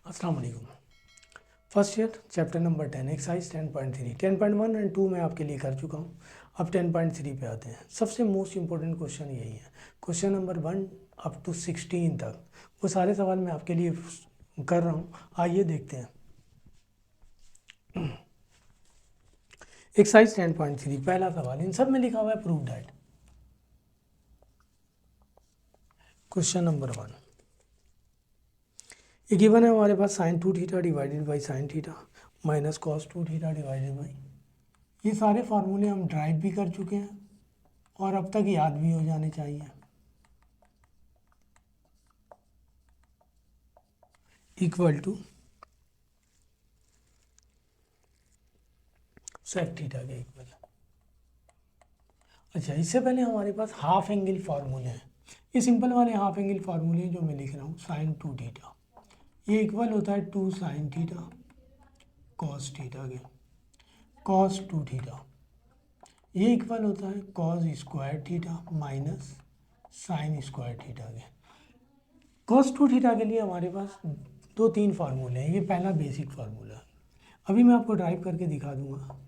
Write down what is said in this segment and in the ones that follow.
अस्सलाम वालेकुम। First year chapter number 10 exercise 10.3 10.1 and 2 मैं आपके लिए कर चुका हूँ। अब 10.3 पे आते हैं। सबसे मोस्ट इंपॉर्टेंट क्वेश्चन यही है, क्वेश्चन नंबर 1 अप टू 16 तक वो सारे सवाल मैं आपके लिए कर रहा हूँ। आइए देखते हैं। एक्सरसाइज 10.3 पहला सवाल, इन सब में लिखा हुआ है प्रूव दैट। क्वेश्चन नंबर 1, ये गिवन है हमारे पास sine 2 theta divided by sine theta minus cos 2 theta divided by, ये सारे फार्मूले हम ड्राइव भी कर चुके हैं और अब तक याद भी हो जाने चाहिए। इक्वल टू सेक थीटा के इक्वल। अच्छा, इससे पहले हमारे पास हाफ एंगल फार्मूले हैं। ये सिंपल वाले हाफ एंगल फार्मूले जो मैं लिख रहा हूँ, साइन 2 थीटा ये इक्वल होता है 2 साइन थीटा कॉस थीटा के, कॉस 2 थीटा ये इक्वल होता है cos square theta minus sine square theta के। कॉस 2 थीटा के लिए हमारे पास 2-3 फार्मूले हैं। ये पहला बेसिक फार्मूला है, अभी मैं आपको ड्राइव करके दिखा दूंगा।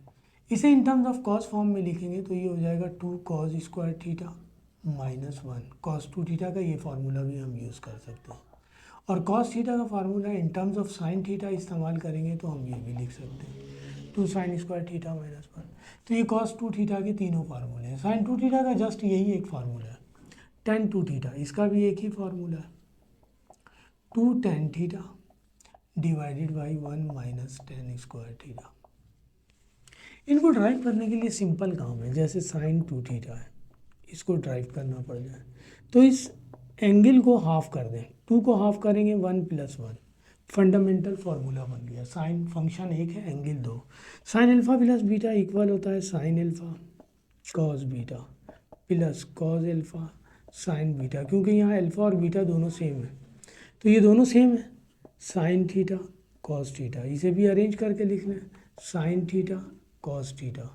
इसे in terms of cos form में लिखेंगे तो ये हो जाएगा 2 cos square theta minus 1 cos 2 theta का। ये फार्मूला भी हम यूज़ कर सकते हैं। और कॉस थीटा का formula in terms of sine theta इस्तेमाल करेंगे तो हम ये भी लिख सकते हैं 2 साइन स्क्वायर थीटा माइनस 1। तो ये कॉस 2 थीटा के तीनों फार्मूले हैं। साइन 2 थीटा का जस्ट यही एक फार्मूला है। टेन 2 थीटा इसका भी एक ही फार्मूला है, 2 tan theta divided by 1 minus ten square theta. इनको ड्राइव करने के लिए सिंपल काम है, जैसे साइन 2 थीटा है, इसको ड्राइव करना पड़ जाए तो इस एंगल को हाफ कर दें। 2 को हाफ करेंगे 1 प्लस 1, फंडामेंटल फार्मूला बन गया। साइन फंक्शन एक है, angle 2। Sine alpha plus beta equal होता है sign alpha cos beta plus cos alpha sine beta, क्योंकि यहाँ अल्फा और बीटा दोनों सेम है तो ये दोनों सेम है। साइन थीटा कॉस थीटा, इसे भी अरेंज करके लिख लें, साइन थीटा कॉस थीटा।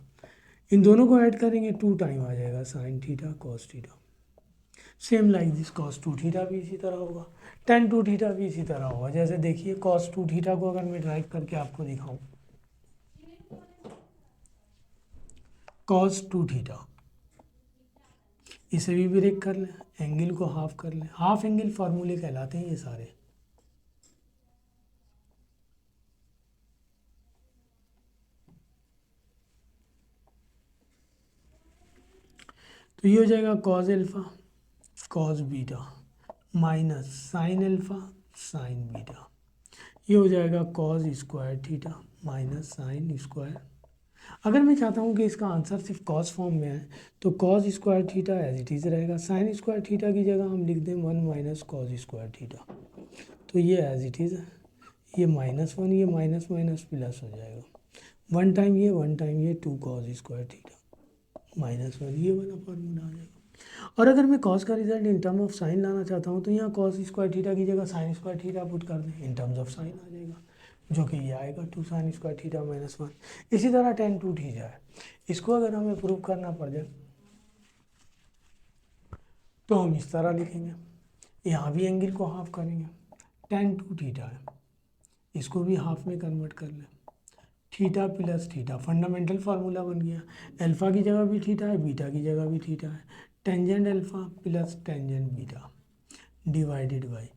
इन दोनों को ऐड करेंगे 2 टाइम आ जाएगा sign theta cos theta. Same like this cos 2 theta भी इसी तरह होगा, टेन 2 थीटा भी इसी तरह होगा। जैसे देखिए कॉस 2 थीटा को अगर मैं ड्राइव करके आपको दिखाऊं, कॉस 2 थीटा इसे भी ब्रेक कर लें, एंगल को हाफ कर लें। हाफ एंगल फार्मूले कहलाते हैं ये सारे। तो ये हो जाएगा cos alpha cos beta minus sine alpha sine beta. ये हो जाएगा cos square theta minus sine square. अगर मैं चाहता हूँ कि इसका आंसर सिर्फ कॉस फॉर्म में है तो cos square theta as it is रहेगा। साइन स्क्वायर थीटा की जगह हम लिख दें 1 माइनस कॉस स्क्वायर थीटा, तो ये एज इट इज़ है। ये -1, ये माइनस माइनस प्लस हो जाएगा, 1 टाइम ये 1 टाइम ये 2 कॉस स्क्वायर थीटा -1, ये वाला फॉर्मूला आ जाएगा। और अगर मैं कॉस का result in term of sine लाना चाहता हूँ तो यहाँ कॉस स्क्वायर थीटा की जगह साइन स्क्वायर थीटा पुट कर दें, इन टर्म्स ऑफ साइन आ जाएगा, जो कि ये आएगा 2 साइन स्क्वायर थीटा -1। इसी तरह टेन 2 थीटा है, इसको अगर हमें प्रूव करना पड़ जाए तो हम इस तरह लिखेंगे, यहाँ भी एंगल को हाफ करेंगे। टेन 2 थीटा है, इसको भी हाफ में कन्वर्ट कर लें, theta plus theta, fundamental formula बन गया। अल्फा की जगह भी थीटा है, बीटा की जगह भी थीटा है, tangent alpha plus tangent beta divided by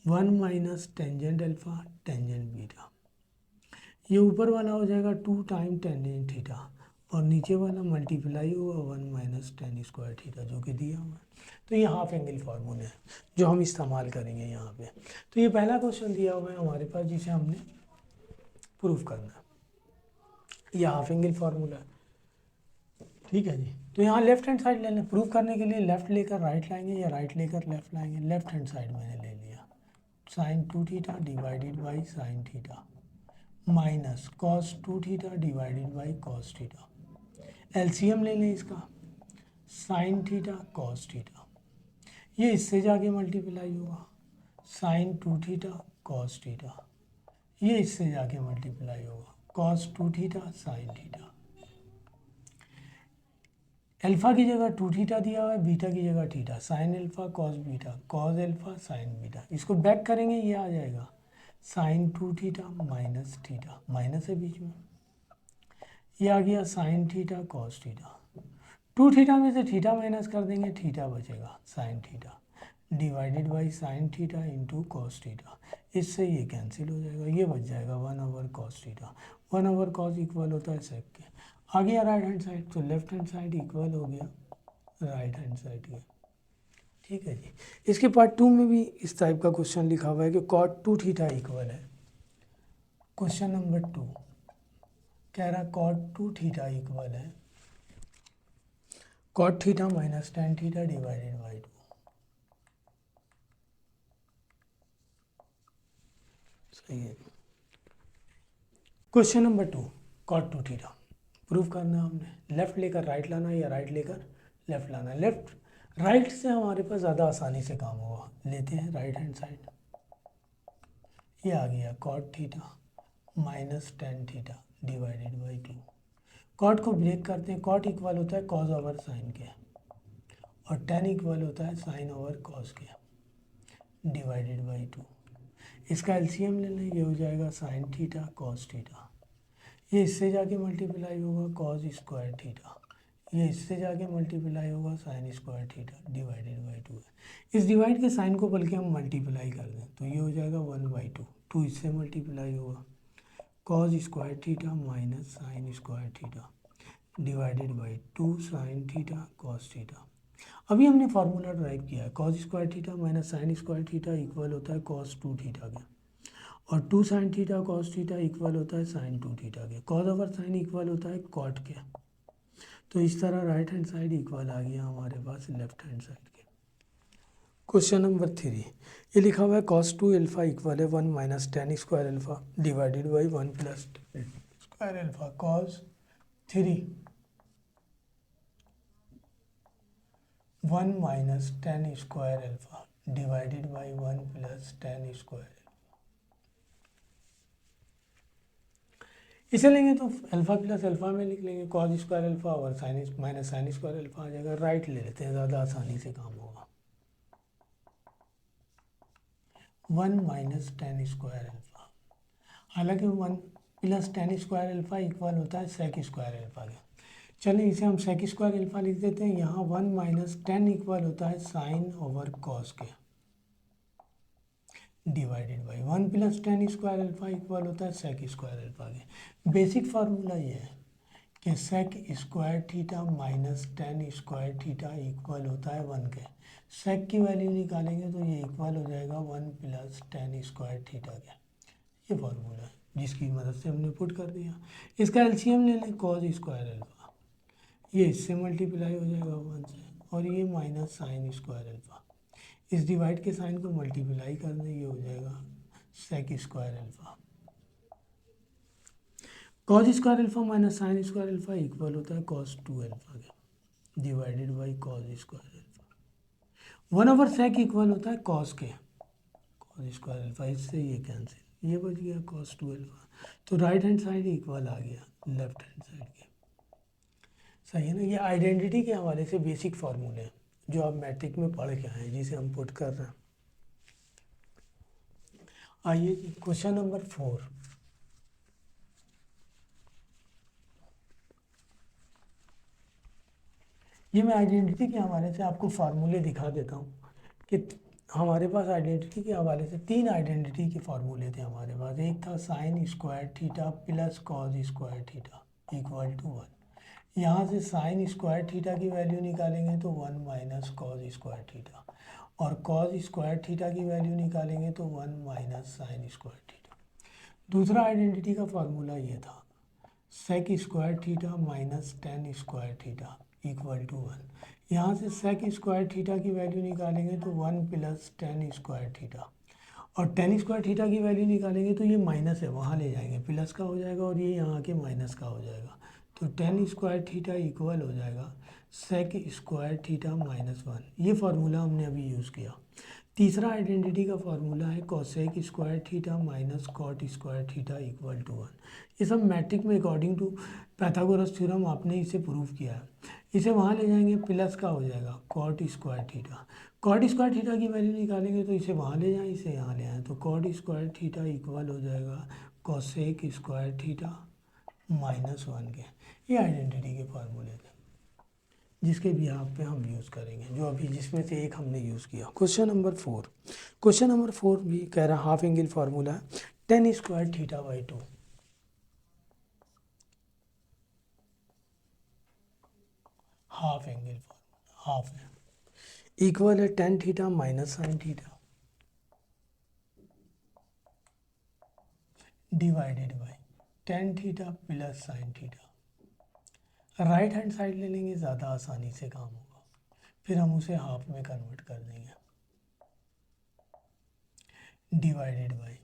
1 minus tangent alpha tangent beta. ये ऊपर वाला हो जाएगा 2 टाइम टेंजेंट थीटा और नीचे वाला मल्टीप्लाई होगा 1 माइनस टेन स्क्वायर थीटा, जो कि दिया हुआ है। तो ये हाफ एंगल फार्मूले हैं जो हम इस्तेमाल करेंगे यहाँ पे। तो ये पहला क्वेश्चन दिया हुआ है हमारे पास जिसे हमने प्रूफ करना है, ये हाफ एंगल फार्मूला है। ठीक है जी, तो यहाँ लेफ्ट हैंड साइड ले लें। प्रूफ करने के लिए लेफ्ट लेकर राइट लाएंगे या राइट लेकर लेफ्ट लाएंगे। लेफ्ट हैंड साइड मैंने ले लिया, sine 2 theta divided by sine theta minus cos 2 theta divided by cos theta. LCM ले लें इसका, साइन थीटा कॉस थीटा, ये इससे जाके मल्टीप्लाई होगा, साइन 2 थीटा कॉस थीटा, ये इससे जाके मल्टीप्लाई होगा, cos 2 theta sine theta. Alpha की जगह 2 थीटा दिया हुआ है, बीटा की जगह theta, sine alpha cos beta, cos alpha sine beta. इसको बैक करेंगे ये आ जाएगा sine 2 theta minus theta, minus है बीच में, ये आ गया sine theta cos theta. 2 theta में से थीटा माइनस कर देंगे, थीटा बचेगा sine theta divided by sine theta into cos theta. इससे ये कैंसिल हो जाएगा, ये बच जाएगा 1/cos थीटा। 1/cos इक्वल होता है सेक के। आ गया राइट हैंड साइड, तो लेफ्ट हैंड साइड इक्वल हो गया राइट हैंड साइड के। ठीक है जी। इसके पार्ट 2 में भी इस टाइप का क्वेश्चन लिखा हुआ है कि cot 2 थीटा इक्वल है, क्वेश्चन नंबर 2 कह रहा cot 2 थीटा इक्वल है cot theta minus tan theta divided by 2। सही है। Question number 2 cot 2 theta prove करना है हमने, लेफ्ट लेकर राइट लाना है या राइट लेकर लेफ्ट लाना है। लेफ्ट राइट से हमारे पास ज़्यादा आसानी से काम होगा, लेते हैं राइट हैंड साइड। ये आ गया cot theta minus tan theta divided by 2। Cot को ब्रेक करते हैं, कॉट इक्वल होता है कॉस ओवर साइन के, और tan इक्वल होता है साइन ओवर कॉस के डिवाइडेड बाई 2। इसका एलसीएम ले लें, ये हो जाएगा साइन थीटा कॉस थीटा, ये इससे जाके मल्टीप्लाई होगा कॉस स्क्वायर थीटा, ये इससे जाके मल्टीप्लाई होगा sign square theta divided by 2 है। इस डिवाइड के साइन को बल्कि हम मल्टीप्लाई कर दें तो ये हो जाएगा 1/2, 2 इससे मल्टीप्लाई होगा cos square theta minus sine square theta divided by 2 sine theta cos theta. अभी हमने फार्मूला ड्राइव किया है, cos square theta minus sine square theta equal होता है कॉस 2 थीटा के, और 2 sine theta cos theta equal होता है साइन 2 थीटा के। कॉस ओवर साइन इक्वल होता है कॉट के। तो इस तरह राइट हैंड साइड इक्वल आ गया हमारे पास लेफ्ट हैंड साइड के। क्वेश्चन नंबर 3 ये लिखा हुआ है cos 2 अल्फा इक्वल है 1 minus tan square alpha divided by 1 plus square alpha. cos 3 1 minus tan square alpha divided by 1 plus tan square. इसे लेंगे तो अल्फा प्लस अल्फा में लिख लेंगे cos स्क्वायर अल्फा और sine minus sine square alpha आ जाएगा। राइट ले लेते हैं, ज़्यादा आसानी से काम होगा। 1 माइनस tan स्क्वायर अल्फा, हालांकि 1 plus tan square alpha equal होता है सेक स्क्वायर अल्फा के। चलिए इसे हम सेक स्क्वायर अल्फा लिख देते हैं। यहाँ 1 माइनस tan इक्वल होता है साइन ओवर कॉस के divided by 1 plus tan square alpha equal होता है सेक स्क्वायर अल्फा के। बेसिक फार्मूला ये है कि sec square theta minus tan square theta equal होता है 1 के। सेक की वैल्यू निकालेंगे तो ये इक्वल हो जाएगा 1 प्लस tan स्क्वायर थीटा के। ये फार्मूला है जिसकी मदद से हमने पुट कर दिया। इसका एलसीएम ले लें कॉस स्क्वायर अल्फा, ये इससे मल्टीप्लाई हो जाएगा 1 से, और ये माइनस साइन स्क्वायर अल्फा, इस डिवाइड के साइन को मल्टीप्लाई कर दें, ये हो जाएगा sec square alpha. Cos square alpha minus sine square alpha equal होता है कॉस 2 अल्फा के divided by cos square alpha. 1 over sec equal होता है कॉस के, कॉस स्क्वायर अल्फा, इससे ये कैंसिल, ये बच गया कॉस 2 अल्फा। तो राइट हैंड साइड इक्वल आ गया लेफ्ट हैंड साइड के। सही है ना। ये आइडेंटिटी के हवाले से बेसिक फार्मूले हैं जो आप मैट्रिक में पढ़ के आए हैं, जिसे हम पुट कर रहे हैं। आइए जी क्वेश्चन नंबर 4। ये मैं आइडेंटिटी के हवाले से आपको फार्मूले दिखा देता हूँ कि हमारे पास आइडेंटिटी के हवाले से 3 आइडेंटिटी के फार्मूले थे हमारे पास। एक था sine square theta plus cos square theta equal to 1। यहाँ से साइन स्क्वायर थीटा की वैल्यू निकालेंगे तो 1 माइनस कॉस स्क्वायर थीटा, और कॉस स्क्वायर थीटा की वैल्यू निकालेंगे तो 1 माइनस साइन स्क्वायर थीटा। दूसरा आइडेंटिटी का फार्मूला ये था sec square theta minus tan square theta equal to 1। यहाँ से सेक स्क्वायर थीटा की वैल्यू निकालेंगे तो 1 प्लस tan स्क्वायर थीटा, और tan स्क्वायर थीटा की वैल्यू निकालेंगे तो ये माइनस है, वहाँ ले जाएंगे प्लस का हो जाएगा, और ये यहाँ के माइनस का हो जाएगा। तो tan स्क्वायर थीटा इक्वल हो जाएगा सेक स्क्वायर थीटा माइनस 1। ये फार्मूला हमने अभी यूज़ किया। तीसरा आइडेंटिटी का फॉर्मूला है cosec square theta minus cot square theta equal to 1। ये सब मैट्रिक में अकॉर्डिंग टू पैथागोरस थ्योरम आपने इसे प्रूव किया है। इसे वहाँ ले जाएंगे, प्लस का हो जाएगा cot square theta. Cot square theta की वैल्यू निकालेंगे तो इसे वहाँ ले जाएं, इसे यहाँ ले आएँ, तो कॉट स्क्वायर थीटा इक्वल हो जाएगा कोसेक स्क्वायर थीटा -1 के। ये आइडेंटिटी के फार्मूले थे जिसके भी यहाँ पे हम यूज़ करेंगे, जो अभी जिसमें से एक हमने यूज़ किया। क्वेश्चन नंबर 4 भी कह रहा हाफ एंगल फार्मूला है tan square theta by 2। Half angle formula half है इक्वल है tan theta minus sine theta divided by tan theta plus sine theta. Right hand side ले लेंगे, ज़्यादा आसानी से काम होगा, फिर हम उसे हाफ में कन्वर्ट कर देंगे, divided by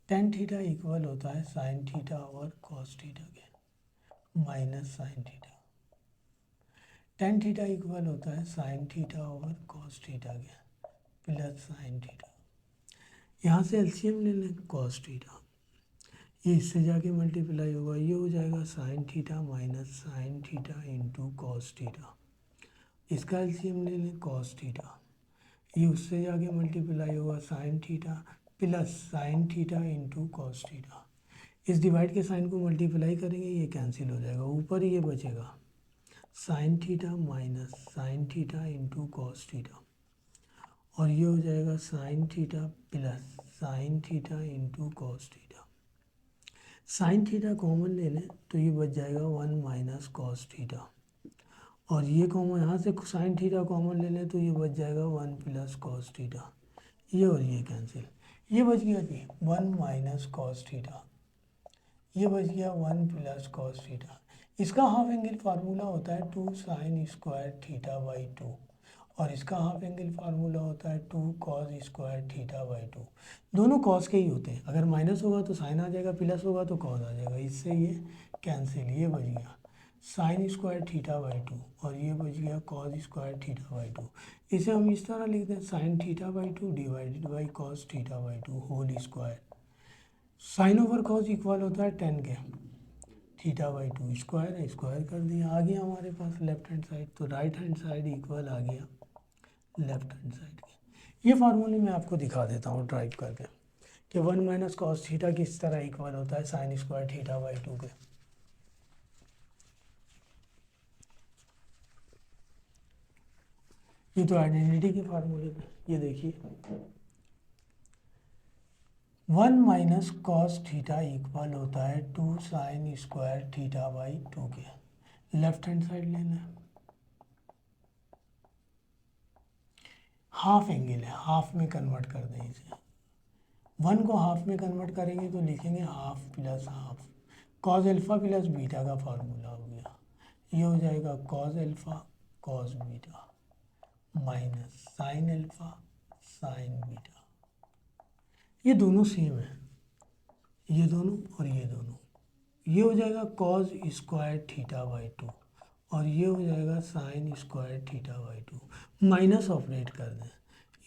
tan theta equal होता है साइन थीटा और कॉस थीटा के minus sine theta. tan theta equal होता है साइन थीटा और कॉस थीटा के प्लस साइन थीटा। यहाँ से एलसीएम ले लें, कॉस थीटा ये इससे जाके मल्टीप्लाई होगा, ये हो जाएगा sign theta minus sine theta into cos theta. इसका एलसीएम ले लें, कॉस थीटा ये उससे जाके मल्टीप्लाई होगा sine theta plus sign theta into cos theta. इस डिवाइड के साइन को मल्टीप्लाई करेंगे, ये कैंसिल हो जाएगा, ऊपर ये बचेगा sine theta minus sine theta into cos theta, और ये हो जाएगा sine theta plus sign theta into cos theta. Sine theta common ले लें तो ये बच जाएगा 1 माइनस कॉस थीटा, और ये कॉमन यहाँ से साइन थीटा कॉमन ले लें तो ये बच जाएगा 1 प्लस कॉस थीटा, ये और ये कैंसिल, ये बच गया जी 1 माइनस कॉस थीटा, ये बच गया 1 प्लस कॉस थीटा। इसका हाफ एंगल फार्मूला होता है 2 साइन स्क्वायर थीटा बाई 2, और इसका हाफ एंगल फार्मूला होता है 2 कॉस स्क्वायर थीटा बाई 2। दोनों कॉस के ही होते हैं, अगर माइनस होगा तो साइन आ जाएगा, प्लस होगा तो कॉस आ जाएगा, इससे ये कैंसिल, ये बच गया साइन स्क्वायर थीटा बाई 2 और ये बच गया कॉस स्क्वायर थीटा बाई 2। इसे हम इस तरह लिखते हैं sine theta by 2 divided by cos theta by 2 whole square. Sine over cos equal होता है 10 के, थीटा बाई 2 स्क्वायर है, स्क्वायर कर दिया, आ गया हमारे पास लेफ्ट हैंड साइड, तो राइट हैंड साइड इक्वल आ गया लेफ्ट हैंड साइड के। ये फार्मूले मैं आपको दिखा देता हूँ ड्राइव करके कि 1 माइनस कॉस थीटा किस तरह इक्वल होता है साइन स्क्वायर थीटा बाई 2 के। ये तो आइडेंटिटी के फार्मूले में, ये देखिए 1 माइनस कॉस थीटा इक्वल होता है 2 साइन स्क्वायर थीटा बाई 2 के। लेफ्ट हैंड साइड लेना है, हाफ एंगल है, हाफ में कन्वर्ट कर दें इसे, 1 को हाफ में कन्वर्ट करेंगे तो लिखेंगे half plus half, cos alpha plus beta का फार्मूला हो गया, ये हो जाएगा cos alpha cos beta minus sine alpha sign beta. ये दोनों सेम है, ये दोनों और ये दोनों, ये हो जाएगा कॉस स्क्वायर थीटा बाई 2 और ये हो जाएगा sign square theta by 2, minus operate कर दें,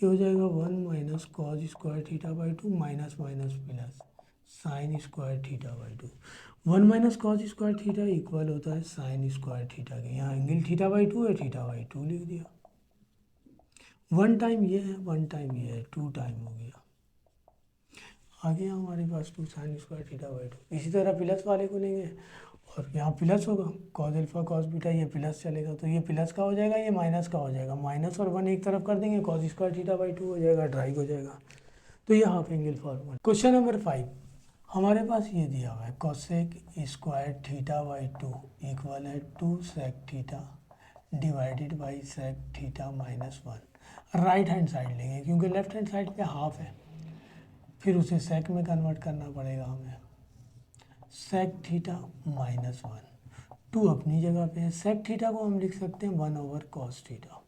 ये हो जाएगा 1 minus cos square theta by 2 minus minus plus sign square theta by 2। 1 minus cos square theta equal होता है साइन स्क्वायर थीटा के, यहाँ एंगल थीटा बाई 2 है, थीटा बाई 2 लिख दिया, 1 टाइम ये है 1 टाइम ये है, 2 टाइम हो गया, आ गया हमारे पास 2 साइन स्क्वायर थीटा बाई 2। इसी तरह प्लस वाले को लेंगे और यहाँ प्लस होगा कॉस एल्फा कॉस बीटा, ये प्लस चलेगा तो ये प्लस का हो जाएगा, ये माइनस का हो जाएगा, माइनस और 1 एक तरफ कर देंगे, कॉस स्क्वायर थीटा बाई 2 हो जाएगा, ड्राइव हो जाएगा। तो ये half angle formula. Question number 5 हमारे पास ये दिया हुआ है cosec square theta by 2 equal है 2 sec theta divided by sec theta minus 1। Right hand side लेंगे क्योंकि लेफ्ट हैंड साइड पे हाफ है, फिर उसे सेक में कन्वर्ट करना पड़ेगा हमें, सेक थीटा माइनस 1, 2 अपनी जगह पे है, सेक थीटा को हम लिख सकते हैं 1 ओवर कॉस थीटा,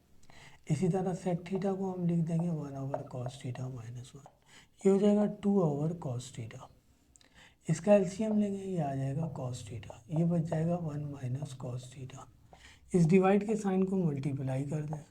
इसी तरह सेक थीटा को हम लिख देंगे 1 ओवर कॉस थीटा माइनस 1, ये हो जाएगा 2 ओवर कॉस थीटा। इसका एलसीएम लेंगे, ये आ जाएगा कॉस थीटा, ये बच जाएगा 1 माइनस कॉस थीटा, इस डिवाइड के साइन को मल्टीप्लाई कर दें,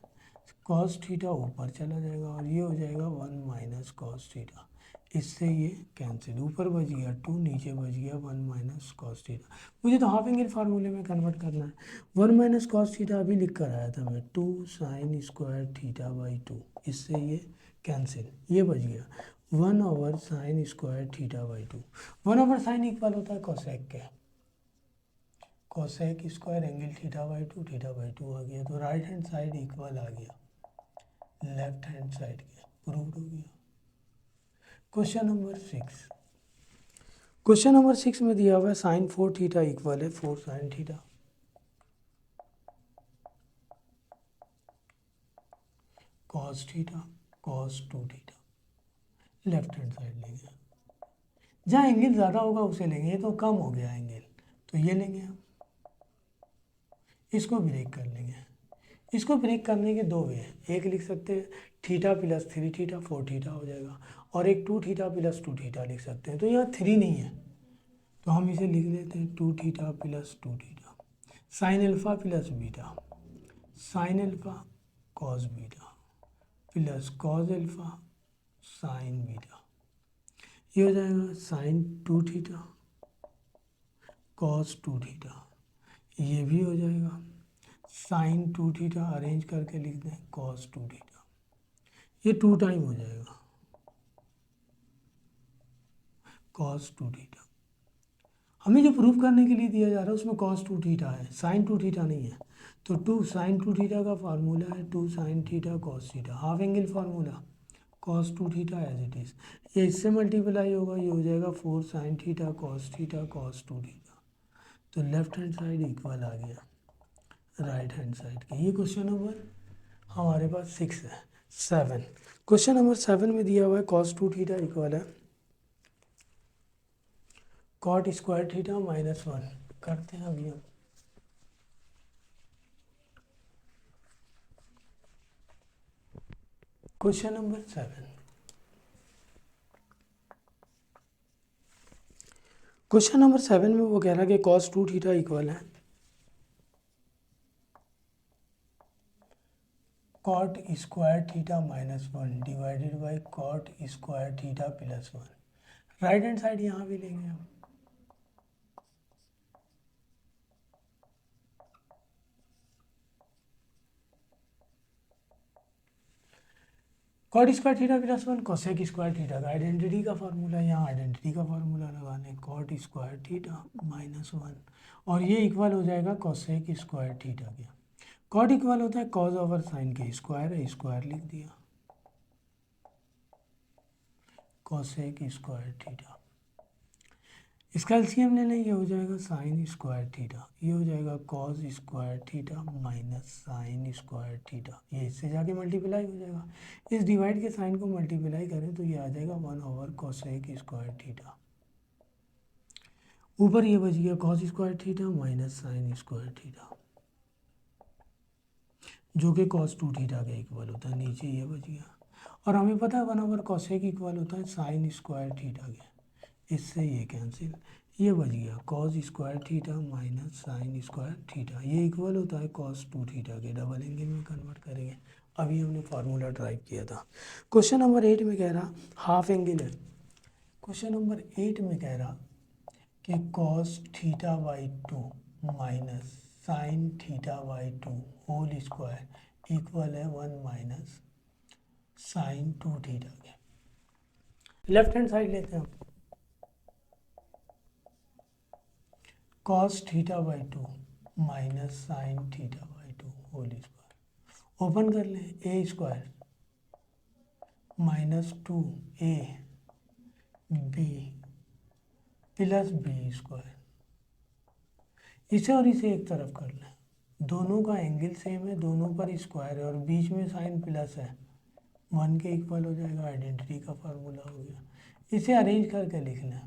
कॉस थीटा ऊपर चला जाएगा और ये हो जाएगा 1 माइनस कॉस थीटा। इससे ये कैंसिल, ऊपर बच गया 2, नीचे बच गया 1 माइनस कॉस थीटा। मुझे तो हाफ एंगल फार्मूले में कन्वर्ट करना है। 1 माइनस कॉस थीटा अभी लिख कर आया था मैं, 2 साइन स्क्वायर थीटा बाई 2, इससे ये कैंसिल, ये बच गया 1 over sine square theta by 2। 1 over sine equal होता है कोसेक के, cosec square angle theta by 2, theta by 2 आ गया, तो राइट हैंड साइड इक्वल आ गया लेफ्ट हैंड साइड के, प्रूव्ड हो गया। क्वेश्चन नंबर 6, क्वेश्चन नंबर 6 में दिया हुआ है साइन 4 थीटा इक्वल है 4 sine theta, cos theta cos 2 theta, left hand side लेंगे, जहाँ एंगल ज़्यादा होगा उसे लेंगे, ये तो कम हो गया एंगल तो ये लेंगे हम, इसको ब्रेक कर लेंगे। इसको ब्रेक करने के दो वे हैं, एक लिख सकते हैं थीटा प्लस 3 थीटा 4 थीटा हो जाएगा, और एक 2 थीटा प्लस 2 थीटा लिख सकते हैं। तो यहाँ 3 नहीं है तो हम इसे लिख लेते हैं 2 theta plus 2 theta, sine alpha plus beta, sign alpha cos beta plus cos alpha sine beta, ये हो जाएगा साइन 2 थीटा कॉस 2 थीटा, ये भी हो जाएगा साइन 2 थीटा, अरेंज करके लिख दें कॉस 2 थीटा, ये 2 टाइम हो जाएगा कॉस 2 थीटा। हमें जो प्रूफ करने के लिए दिया जा रहा है उसमें कॉस 2 थीटा है, साइन 2 थीटा नहीं है, तो 2 साइन 2 थीटा का फार्मूला है 2 sine theta cos theta, half angle formula cos 2 theta as it is, ये इससे मल्टीप्लाई होगा, ये हो जाएगा 4 साइन थीटा कॉस 2 थीटा, तो लेफ्ट हैंड साइड इक्वल आ गया राइट हैंड साइड के। ये क्वेश्चन नंबर हमारे पास 6 है। 7, क्वेश्चन नंबर 7 में दिया हुआ है कॉस 2 थीटा इक्वल है कॉट स्क्वायर थीटा माइनस 1, करते हैं अभी हम। क्वेश्चन नंबर 7, क्वेश्चन नंबर 7 में वो कह रहा है कि कॉस 2 थीटा इक्वल है cot square theta minus 1 divided by cot square theta plus 1। Right hand side यहाँ भी लेंगे हम, cot square theta plus 1 cosec square theta का आइडेंटिटी का फार्मूला, यहाँ आइडेंटिटी का फार्मूला लगाने कॉट स्क्वायर थीटा माइनस 1, और ये इक्वल हो जाएगा कोसेक स्क्वायर थीटा के। कॉट इक्वल होता है कॉज ओवर साइन के स्क्वायर है, स्क्वायर लिख दिया कोसेक स्क्वायर थीटा, इसका एलसीएम ले लें, ये हो जाएगा साइन स्क्वायर थीटा, ये हो जाएगा cos square theta minus sine square theta, ये इससे जाके मल्टीप्लाई हो जाएगा, इस डिवाइड के साइन को मल्टीप्लाई करें तो ये आ जाएगा 1 ओवर कोसेक स्क्वायर थीटा, ऊपर ये बच गया cos square theta minus sine square theta, जो कि कॉस 2 थीटा का इक्वल होता है, नीचे ये बच गया, और हमें पता है 1 ओवर कोसेक इक्वल होता है साइन स्क्वायर थीटा के, इससे ये कैंसिल, ये बच गया cos square theta minus sine square theta, ये इक्वल होता है कॉस 2 थीटा के, डबल एंगल में कन्वर्ट करेंगे। अभी हमने फार्मूला ड्राइव किया था। क्वेश्चन नंबर 8 में कह रहा हाफ एंगल है, क्वेश्चन नंबर 8 में कह रहा कि cos theta by 2 minus sine theta by 2 whole square equal है 1 माइनस साइन 2 थीटा के। लेफ्ट हैंड साइड लेते हैं हम, cos theta by 2 minus sine theta by 2 whole square, open कर लें A square minus 2 A B plus B square, इसे और इसे एक तरफ कर लें, दोनों का एंगल सेम है, दोनों पर स्क्वायर है और बीच में साइन प्लस है, 1 के इक्वल हो जाएगा, आइडेंटिटी का फार्मूला हो गया। इसे अरेंज करके लिख लें,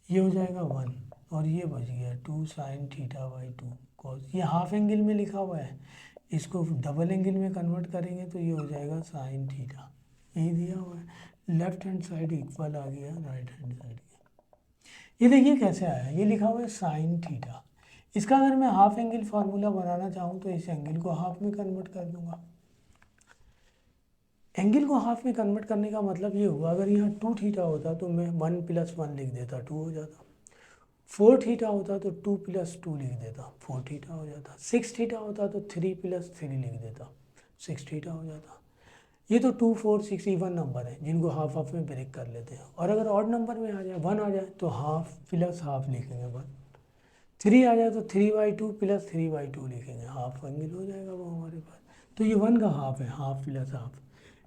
ये हो जाएगा 1 और ये बच गया 2 साइन थीटा बाई 2 कॉस, ये हाफ एंगल में लिखा हुआ है, इसको डबल एंगल में कन्वर्ट करेंगे तो ये हो जाएगा साइन थीटा, यही दिया हुआ है, लेफ्ट हैंड साइड इक्वल आ गया राइट हैंड साइड के। ये देखिए कैसे आया, ये लिखा हुआ है साइन थीटा, इसका अगर मैं हाफ एंगल फार्मूला बनाना चाहूँ तो इस एंगल को हाफ में कन्वर्ट कर दूंगा। एंगल को हाफ में कन्वर्ट करने का मतलब ये हुआ, अगर यहाँ 2 थीटा होता तो मैं 1 + 1 लिख देता, 2 हो जाता। 4 थीटा होता तो 2 + 2 लिख देता, 4 थीटा हो जाता। 6 थीटा होता तो 3 + 3 लिख देता, 6 थीटा हो जाता। ये तो 2, 4, 6 इवन नंबर है जिनको हाफ हाफ में ब्रेक कर लेते हैं। और अगर ऑड नंबर में आ जाए, 1 आ जाए तो हाफ प्लस हाफ लिखेंगे 1। 3 आ जाए तो 3/2 + 3/2 लिखेंगे, हाफ एंगल हो जाएगा वो हमारे पास। तो ये 1 का हाफ है, हाफ प्लस हाफ।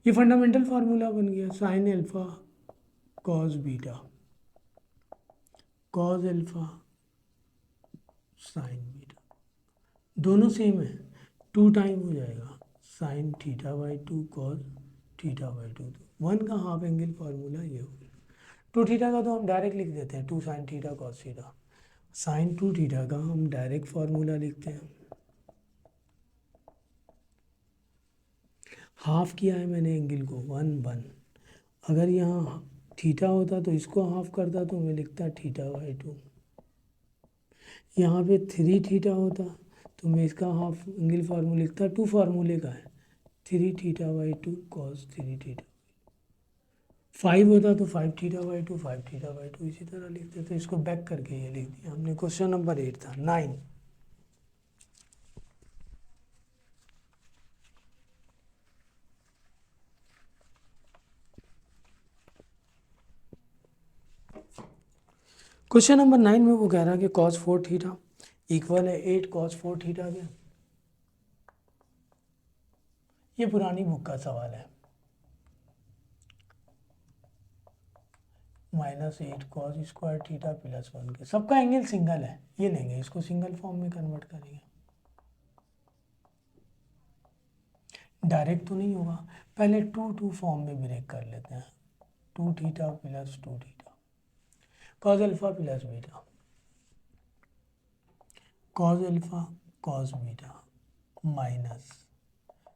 ये फंडामेंटल फार्मूला बन गया, sign alpha cos beta, cos alpha sine beta, दोनों सेम है, 2 टाइम हो जाएगा साइन θ/2 कॉस θ/2। तो 1 का हाफ एंगल फार्मूला ये हो गया। 2 थीटा का तो हम डायरेक्ट लिख देते हैं, 2 sin theta cos theta. Sine 2 theta का हम डायरेक्ट फार्मूला लिखते हैं। हाफ किया है मैंने एंगल को, 1 1। अगर यहाँ थीटा होता तो इसको हाफ करता तो मैं लिखता θ/2। यहाँ पे 3 थीटा होता तो मैं इसका हाफ एंगल फार्मूला लिखता, 2 फार्मूले का है, 3 θ/2 कॉस 3 थीटा। 5 होता तो 5 θ/2, 5 θ/2 इसी तरह लिखते। तो इसको बैक करके ये लिख दिया हमने। क्वेश्चन नंबर 8 था। 9, क्वेश्चन नंबर 9 में वो कह रहा है कि cos 4 थीटा इक्वल है 8 cos 4 थीटा के। ये पुरानी बुक का सवाल है। -8 cos स्क्वायर थीटा + 1 के, सबका एंगल सिंगल है, ये लेंगे, इसको सिंगल फॉर्म में कन्वर्ट करेंगे। डायरेक्ट तो नहीं होगा, पहले 2 फॉर्म में ब्रेक कर लेते हैं। 2 theta + 2 theta, cos alpha + beta, cos alpha cos beta minus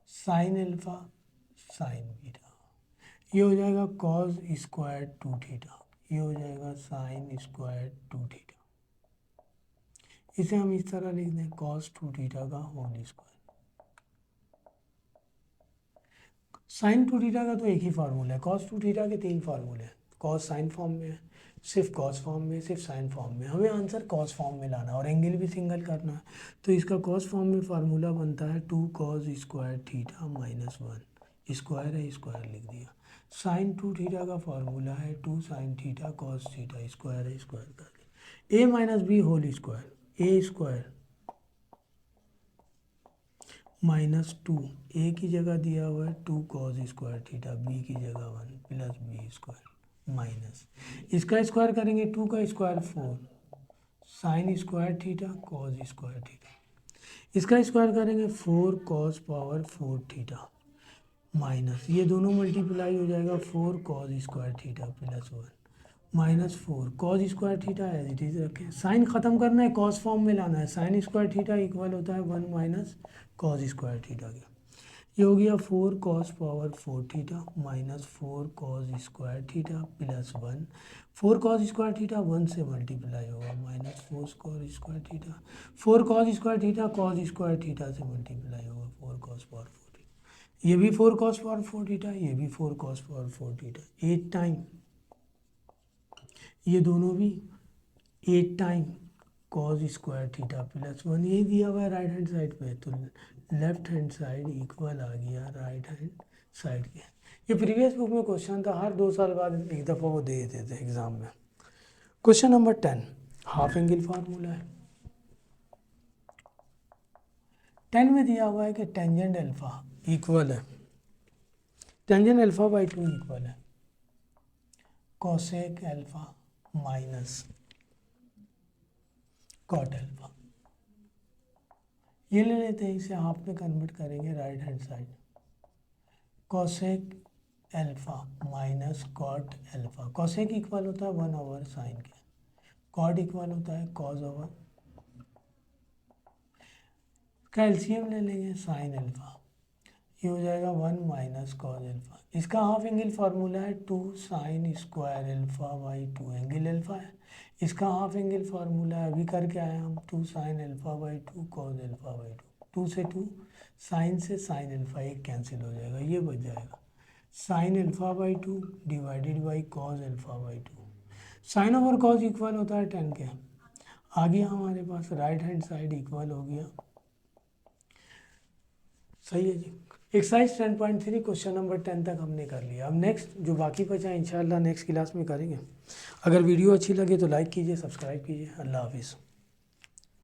sine alpha sine beta. ये हो जाएगा cos स्क्वायर 2 थीटा, ये हो जाएगा साइन स्क्वायर 2 थीटा। इसे हम इस तरह लिख दें, cos 2 थीटा का होल स्क्वायर। साइन 2 थीटा का तो एक ही फार्मूला है, cos 2 थीटा के 3 फार्मूले हैं। cos साइन फॉर्म में है, सिर्फ cos फॉर्म में, सिर्फ साइन फॉर्म में। हमें आंसर cos फॉर्म में लाना है और एंगल भी सिंगल करना है। तो इसका cos फॉर्म में फार्मूला बनता है 2 cos स्क्वायर थीटा -1, स्क्वायर है, स्क्वायर लिख दिया। साइन 2 थीटा का फार्मूला है 2 sin theta cos theta, square है, स्क्वायर कर दिया। a - b whole square, a square -2, A की जगह दिया हुआ है 2 cos स्क्वायर थीटा, बी की जगह 1 + b स्क्वायर माइनस, इसका स्क्वायर करेंगे 2 का square 4 sign square theta cos square theta, इसका स्क्वायर करेंगे 4 cos पावर 4 थीटा माइनस, ये दोनों मल्टीप्लाई हो जाएगा 4 cos square theta +1 -4 cos square theta as it is रखें। साइन खत्म करना है, cos फॉर्म में लाना है। साइन स्क्वायर थीटा इक्वल होता है 1 - cos स्क्वायर थीटा के। ये हो गया 4 cos power 4 theta -4 cos square theta +1। 4 cos square theta 1 से मल्टीप्लाई होगा, -4 cos square theta. 4 cos square theta cos square theta से मल्टीप्लाई होगा, 4 cos पावर 4 थीटा। ये भी 4 cos पावर 4 थीटा, ये भी 4 cos पावर 4 थीटा। 8 टाइम, ये दोनों भी 8 टाइम cos स्क्वायर थीटा +1, यही दिया हुआ है राइट हैंड साइड पे। तो लेफ्ट हैंड साइड इक्वल आ गया राइट हैंड साइड के। ये प्रीवियस बुक में क्वेश्चन था, हर 2 साल बाद एक दफ़ा वो दे देते थे एग्ज़ाम में। Question number 10, half angle formula है। 10 में दिया हुआ है कि टेंजेंट अल्फा इक्वल है, टेंजेंट अल्फा/2 इक्वल है cosec alpha minus cot alpha. ये ले लेते हैं, इसे हाफ में कन्वर्ट करेंगे right hand side. Cosec alpha minus cot alpha, cosec equal होता है 1/sin के, कॉट इक्वल होता है cos/, का एलसीएम ले लेंगे साइन अल्फा, ये हो जाएगा 1 - cos अल्फा। इसका हाफ एंगल फार्मूला है 2 sin स्क्वायर अल्फा/2, एंगल अल्फा है, इसका हाफ एंगल फार्मूला है, अभी करके आए हम 2 sign alpha by 2 cause alpha by 2, 2 से 2 साइन से साइन अल्फा एक कैंसिल हो जाएगा, ये बच जाएगा sine alpha by 2 divided by cos alpha by 2। Sine over cos equal होता है 10 के। आ गया हमारे पास राइट हैंड साइड इक्वल हो गया। सही है जी। एक्सरसाइज 10.3 क्वेश्चन नंबर 10 तक हमने कर लिया। अब नेक्स्ट जो बाकी बचा है इंशाल्लाह नेक्स्ट क्लास में करेंगे। अगर वीडियो अच्छी लगे तो लाइक कीजिए, सब्सक्राइब कीजिए। अल्लाह हाफिज़।